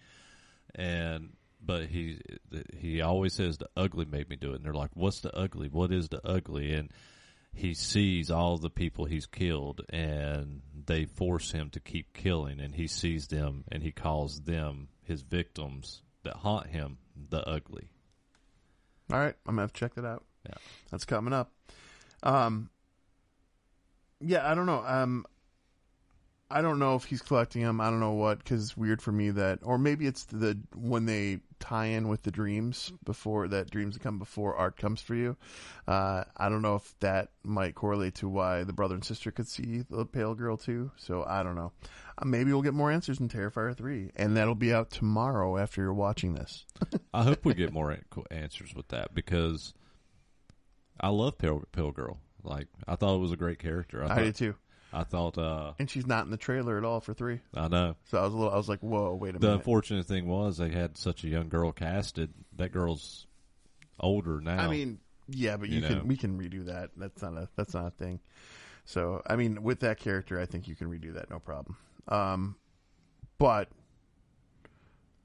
But he always says, the ugly made me do it. And they're like, what's the ugly? What is the ugly? And he sees all the people he's killed, and they force him to keep killing. And he sees them, and he calls them, his victims that haunt him, the ugly. All right, I'm going to have to check that out. Yeah. That's coming up. Yeah, I don't know. I don't know if he's collecting them. I don't know what, because it's weird for me that, or maybe it's when they tie in with the dreams dreams that come before Art comes for you. I don't know if that might correlate to why the brother and sister could see the pale girl too. So I don't know. Maybe we'll get more answers in Terrifier 3, and that'll be out tomorrow after you're watching this. I hope we get more answers with that, because I love Pale Girl. Like, I thought it was a great character. I did too. I thought, and she's not in the trailer at all for 3. I know. So I was like, whoa, wait a minute. The unfortunate thing was they had such a young girl casted. That girl's older now. I mean, yeah, but we can redo that. That's not a thing. So I mean, with that character, I think you can redo that, no problem. But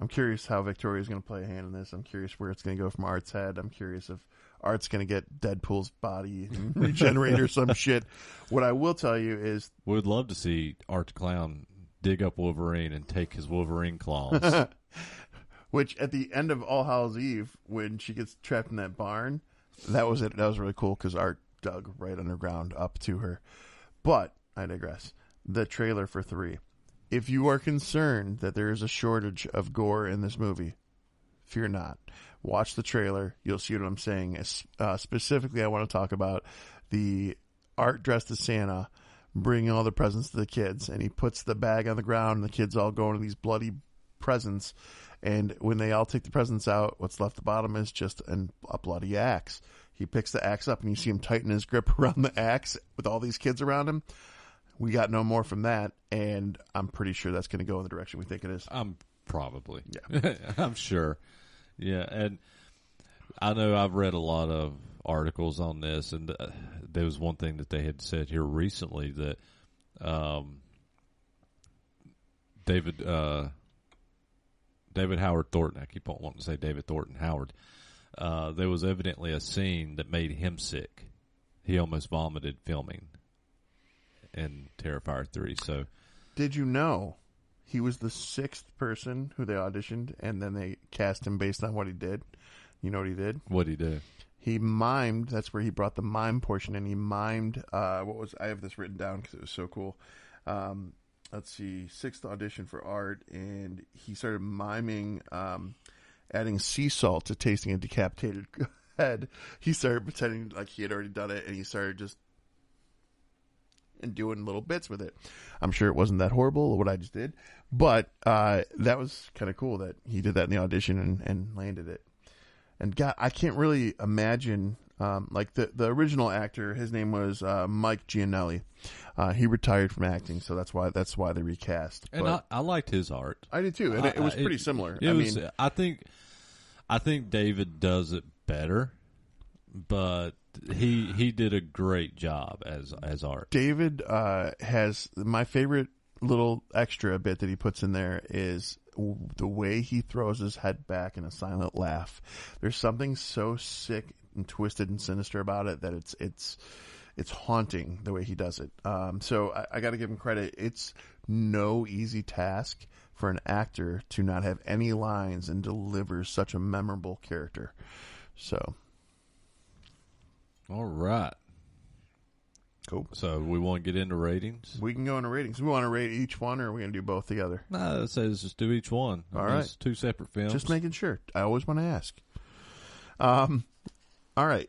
I'm curious how Victoria's going to play a hand in this. I'm curious where it's going to go from Art's head. I'm curious if Art's going to get Deadpool's body and regenerate or some shit. What I will tell you is, we would love to see Art the Clown dig up Wolverine and take his Wolverine claws. Which at the end of All Hallows Eve, when she gets trapped in that barn, that was it. That was really cool because Art dug right underground up to her. But I digress. The trailer for 3. If you are concerned that there is a shortage of gore in this movie, fear not. Watch the trailer. You'll see what I'm saying. Specifically, I want to talk about the Art dressed as Santa bringing all the presents to the kids. And he puts the bag on the ground, and the kids all go into these bloody presents. And when they all take the presents out, what's left at the bottom is just a bloody axe. He picks the axe up, and you see him tighten his grip around the axe with all these kids around him. we got no more from that, and I'm pretty sure that's going to go in the direction we think it is. Probably. Yeah. I'm sure. Yeah, and I know I've read a lot of articles on this, and there was one thing that they had said here recently that David Howard Thornton, I keep on wanting to say David Thornton Howard, there was evidently a scene that made him sick. He almost vomited filming in Terrifier 3. So, did you know he was the 6th person who they auditioned, and then they cast him based on what he did? You know what he did? What'd he do? He mimed. That's where he brought the mime portion in. He mimed. I have this written down because it was so cool. Let's see, 6th audition for Art, and he started miming, adding sea salt to tasting a decapitated head. He started pretending like he had already done it, and he started just and doing little bits with it. I'm sure it wasn't that horrible, what I just did, but that was kind of cool that he did that in the audition and landed it. And God, I can't really imagine, like the original actor, his name was Mike Gianelli. He retired from acting, so that's why they recast. And but I liked his art. I did too, and it was pretty similar. I think David does it better, but he did a great job as art. David has my favorite little extra bit that he puts in there is the way he throws his head back in a silent laugh. There's something so sick and twisted and sinister about it that it's haunting the way he does it. So I got to give him credit. It's no easy task for an actor to not have any lines and deliver such a memorable character. So, all right. Cool. So we want to get into ratings? We can go into ratings. We want to rate each one, or are we going to do both together? No, it says just do each one. All right. It's 2 separate films. Just making sure. I always want to ask. All right.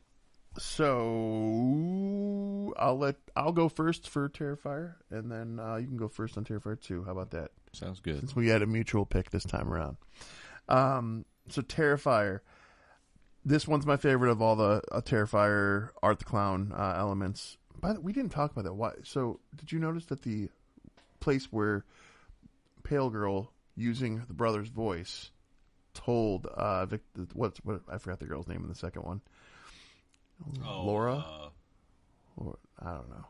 So I'll go first for Terrifier, and then you can go first on Terrifier 2. How about that? Sounds good. Since we had a mutual pick this time around. So Terrifier. This one's my favorite of all the Terrifier Art the Clown elements. We didn't talk about that. Why? So did you notice that the place where Pale Girl, using the brother's voice, told Vic, what I forgot the girl's name in the second one. Laura? Or, I don't know.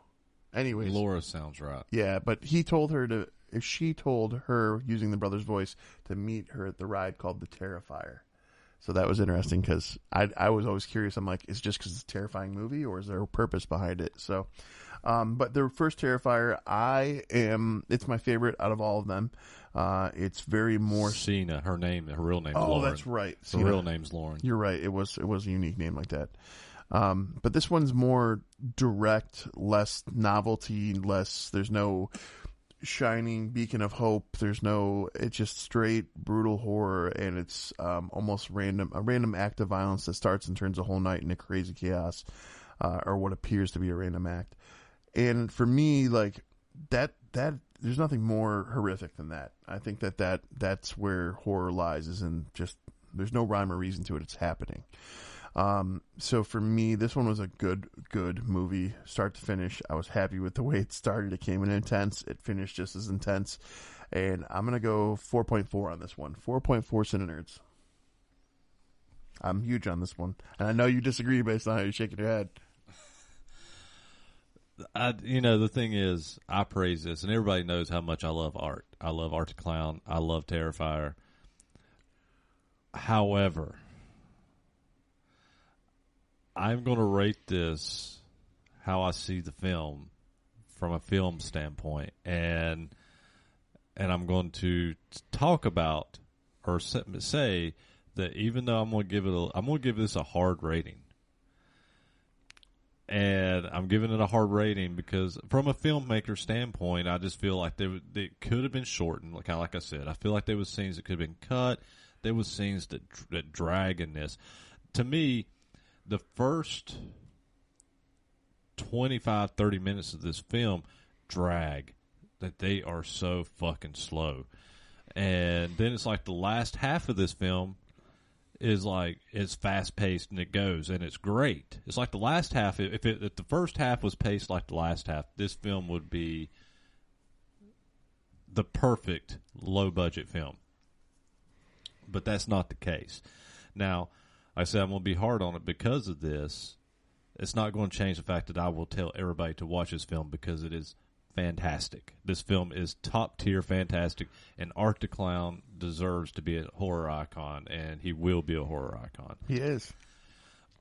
Anyways. Laura sounds right. Yeah, but he told her she told her, using the brother's voice, to meet her at the ride called the Terrifier. So that was interesting because I was always curious. I'm like, is it just because it's a terrifying movie, or is there a purpose behind it? So, but the first Terrifier, it's my favorite out of all of them. It's very more Cena. Her real name is Lauren. Oh, that's right. Her real name's Lauren. You're right. It was a unique name like that. But this one's more direct, less novelty, there's no shining beacon of hope. It's just straight brutal horror, and it's almost a random act of violence that starts and turns a whole night into crazy chaos, or what appears to be a random act. And for me, like that there's nothing more horrific than that. I think that's where horror lies, is in just there's no rhyme or reason to it. It's happening. So for me, this one was a good movie, start to finish. I was happy with the way it started. It came in intense. It finished just as intense. And I'm going to go 4.4 on this one. 4.4 CineNerds. I'm huge on this one. And I know you disagree based on how you're shaking your head. The thing is, I praise this, and everybody knows how much I love art. I love Art the Clown. I love Terrifier. However, I'm going to rate this how I see the film from a film standpoint, and I'm going to talk about or say that even though I'm going to give this a hard rating, and I'm giving it a hard rating because from a filmmaker standpoint, I just feel like they could have been shortened, kind of like I said. I feel like there was scenes that could have been cut. There was scenes that drag in this. To me, the first 25, 30 minutes of this film drag, that they are so fucking slow. And then it's like the last half of this film is like, it's fast paced and it goes and it's great. It's like the last half, if the first half was paced like the last half, this film would be the perfect low budget film. But that's not the case. Now, I said I'm going to be hard on it because of this. It's not going to change the fact that I will tell everybody to watch this film because it is fantastic. This film is top tier fantastic, and Art the Clown deserves to be a horror icon, and he will be a horror icon. He is.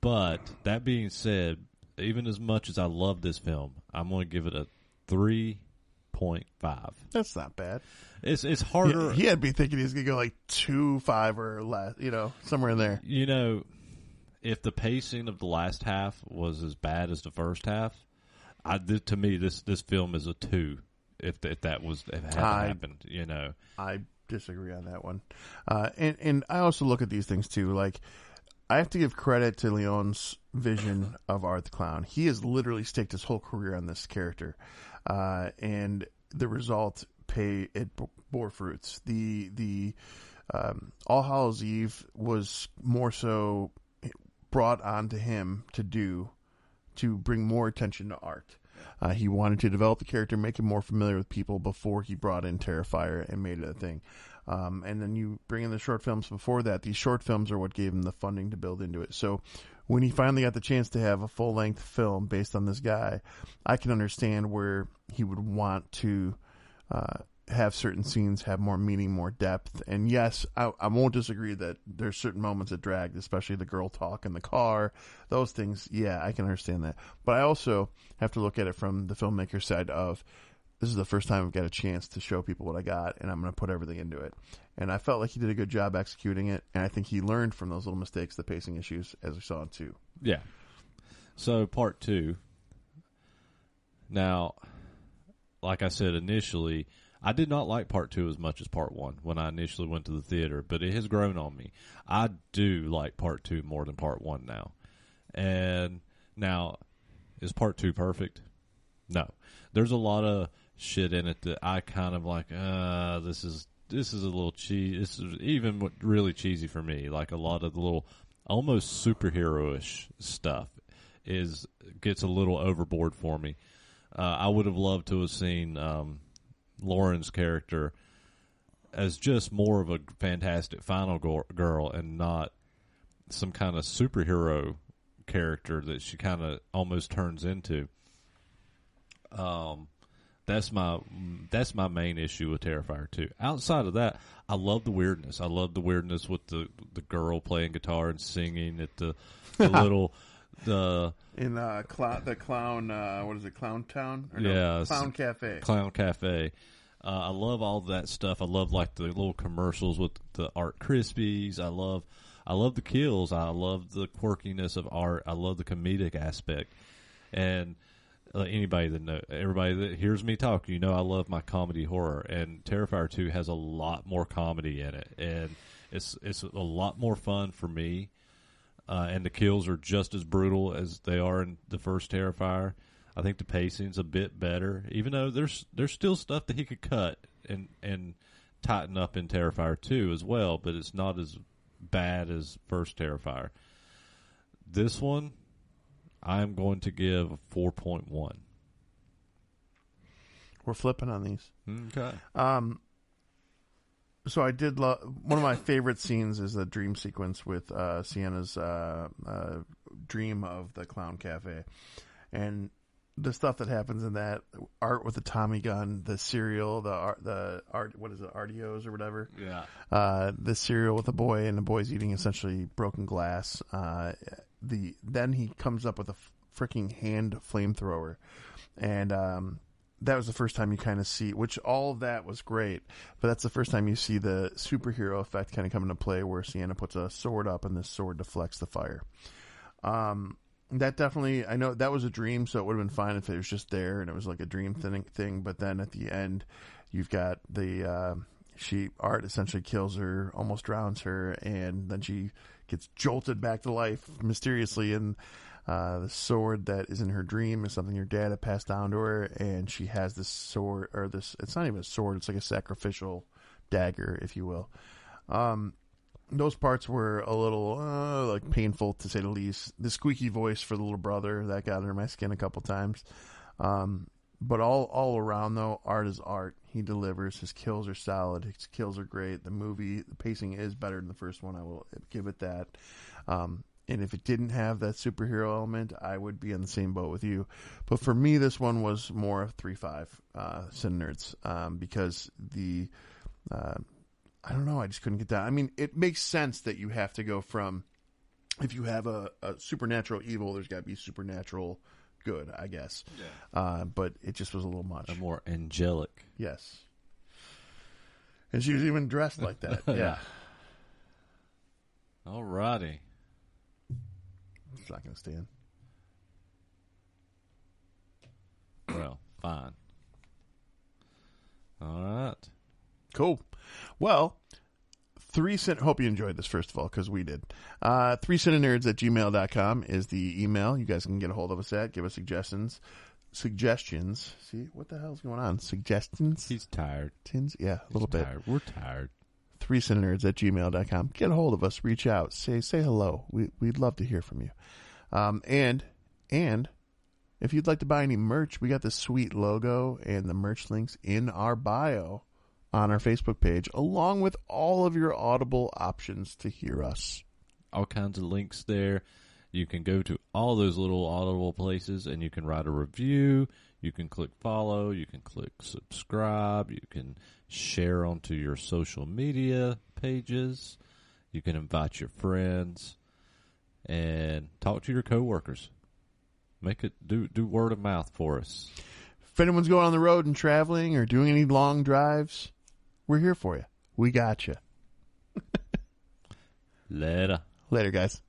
But that being said, even as much as I love this film, I'm going to give it a 3.5. That's not bad. It's harder. He had me thinking he was going to go like 2.5 or less, somewhere in there. If the pacing of the last half was as bad as the first half, to me, this film is a 2. If that hadn't happened, I disagree on that one. And I also look at these things too. Like, I have to give credit to Leone's vision of Art the Clown. He has literally staked his whole career on this character, and the result bore fruits. The All Hallows Eve was more so brought onto him to bring more attention to Art. He wanted to develop the character, make him more familiar with people before he brought in Terrifier and made it a thing. And then you bring in the short films before that. These short films are what gave him the funding to build into it. So when he finally got the chance to have a full-length film based on this guy, I can understand where he would want to have certain scenes have more meaning, more depth. And yes, I won't disagree that there's certain moments that dragged, especially the girl talk in the car. Those things, yeah, I can understand that. But I also have to look at it from the filmmaker side of, this is the first time I've got a chance to show people what I got, and I'm going to put everything into it. And I felt like he did a good job executing it, and I think he learned from those little mistakes, the pacing issues, as we saw in 2. Yeah. So, part 2. Now, like I said initially, I did not like part 2 as much as part 1 when I initially went to the theater, but it has grown on me. I do like part 2 more than part 1 now. And now, is part 2 perfect? No. There's a lot of shit in it that I kind of like, this is a little cheesy. This is even really cheesy for me. Like, a lot of the little almost superhero-ish stuff gets a little overboard for me. I would have loved to have seen Lauren's character as just more of a fantastic final girl and not some kind of superhero character that she kind of almost turns into. That's my main issue with Terrifier 2. Outside of that, I love the weirdness. I love the weirdness with the girl playing guitar and singing at the little in the clown what is it, Clown Town? Or yeah, Clown Cafe. Clown Cafe. I love all that stuff. I love like the little commercials with the Art Krispies. I love the kills. I love the quirkiness of Art. I love the comedic aspect. And everybody that hears me talk, I love my comedy horror. And Terrifier 2 has a lot more comedy in it, and it's a lot more fun for me. And the kills are just as brutal as they are in the first Terrifier. I think the pacing's a bit better, even though there's still stuff that he could cut and tighten up in Terrifier 2 as well, but it's not as bad as first Terrifier. This one, I'm going to give a 4.1. We're flipping on these. Okay. So I did love, one of my favorite scenes is the dream sequence with Sienna's dream of the Clown Cafe. And the stuff that happens in that, Art with the Tommy gun, the cereal, the art, what is it, Artios or whatever? Yeah. The cereal with the boy, and the boy's eating essentially broken glass. Then he comes up with a freaking hand flamethrower. And that was the first time you kind of see, which all of that was great, but that's the first time you see the superhero effect kind of come into play, where Sienna puts a sword up and this sword deflects the fire. That definitely, I know that was a dream, so it would have been fine if it was just there and it was like a dream thing. But then at the end, you've got Art essentially kills her, almost drowns her, and then she gets jolted back to life mysteriously. And the sword that is in her dream is something her dad had passed down to her, and she has this sword, or this, it's not even a sword, it's like a sacrificial dagger, if you will. Those parts were a little like painful, to say the least. The squeaky voice for the little brother, that got under my skin a couple times. But all around, though, art is art. He delivers. His kills are solid. His kills are great. The pacing is better than the first one. I will give it that. And if it didn't have that superhero element, I would be in the same boat with you. But for me, this one was more of 3-5 CineNerds because I don't know. I just couldn't get that. I mean, it makes sense that you have to go from, if you have a supernatural evil, there's got to be supernatural good, I guess. Yeah. But it just was a little much. A more angelic. Yes. And she was even dressed like that. Yeah. All righty. It's not going to stand. Well, fine. All right. Cool. Well, hope you enjoyed this, first of all, because we did. 3cinenerds@gmail.com is the email. You guys can get a hold of us at. Give us suggestions. See, what the hell's going on? Suggestions? He's tired. Yeah, a little bit. We're tired. 3cinenerds@gmail.com. Get a hold of us. Reach out. Say hello. We'd love to hear from you. And if you'd like to buy any merch, we got the sweet logo and the merch links in our bio on our Facebook page, along with all of your Audible options to hear us. All kinds of links there. You can go to all those little Audible places and you can write a review. You can click follow. You can click subscribe. You can share onto your social media pages. You can invite your friends and talk to your coworkers. Make it do word of mouth for us. If anyone's going on the road and traveling or doing any long drives, we're here for you. We got you. Later, guys.